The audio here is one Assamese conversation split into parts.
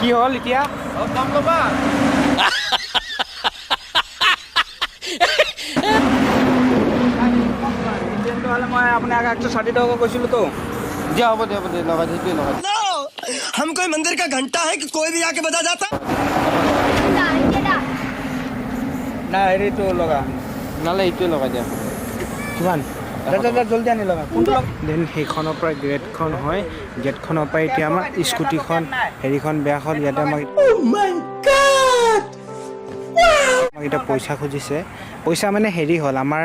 কি হ'ল এতিয়া দাম ল'বা মই আপোনাক 160 টকা কৈছিলোঁ তো দিয়া হ'ব দে লগাই সেইটোৱে লগাই हम कोई मंदिर का घंटा है कि कोई भी आके बजा जाता নাই হেৰিটো লগা নালে এইটোৱে লগাই দিয়া কিমান দাদা জলদি আনি লগা কোনটো দেন সেইখনৰ পৰা গেটখন হয় গেটখনৰ পৰা এতিয়া আমাৰ স্কুটিখন হেৰিখন বেয়া হ'ল ইয়াতে আমাক এতিয়া পইচা খুজিছে পইচা মানে হেৰি হ'ল আমাৰ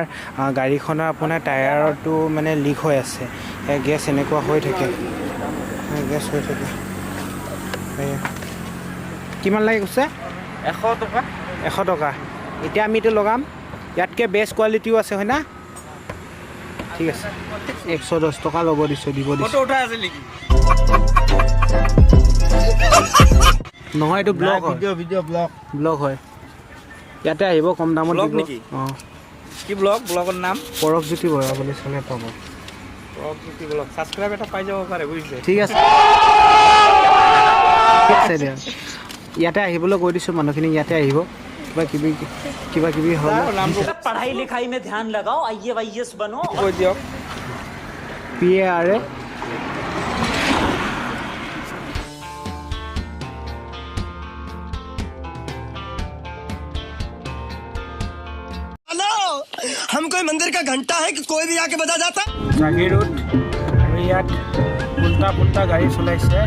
গাড়ীখনৰ আপোনাৰ টায়াৰটো মানে লিক হৈ আছে গেছ এনেকুৱা হৈ থাকে গেছ হৈ থাকে কিমান লাগে কৈছে 100 টকা 100 টকা এতিয়া আমি এইটো লগাম ইয়াতকৈ বেষ্ট কোৱালিটিও আছে হয় না ঠিক আছে 110 টকা ল'ব দিছোঁ দিব দিছোঁ ফটো উঠাই আছে নেকি নহয় এইটো ব্লগ হয় ভিডিঅ' ব্লগ হয় ইয়াতে আহিব কম দামত ব্লগ দিব নেকি? অঁ কি ব্লগৰ নাম পৰকজ্যোতি বৰা বুলি চালে পাব পৰকজ্যোতি ব্লগ ছাবস্ক্ৰাইব এটা পাই যাব পাৰে বুজিছে ঠিক আছে ঠিক আছে দিয়া ইয়াতে আহিবলৈ কৈ দিছোঁ মানুহখিনি ইয়াতে আহিব কিবা কিবি হ'ল पढ़ाई लिखाई में ध्यान लगाओ IAS बनो কৈ দিয়ক PARA हेलो हम कोई मंदिर का घंटा है कि कोई भी आके बजा जाता জাগি ৰোড আৰু ইয়াত উল্টা গাড়ী চলাইছে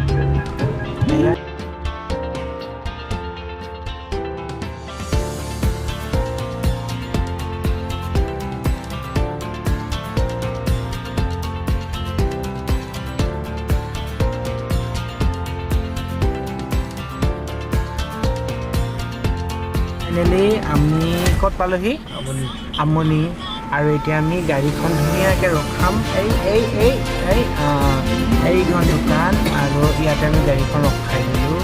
ফাইনেলি আমি ক'ত পালোহি আমনি আৰু এতিয়া আমি গাড়ীখন ধুনীয়াকৈ ৰখাম এইখন দোকান আৰু ইয়াতে আমি গাড়ীখন ৰখাই দিলোঁ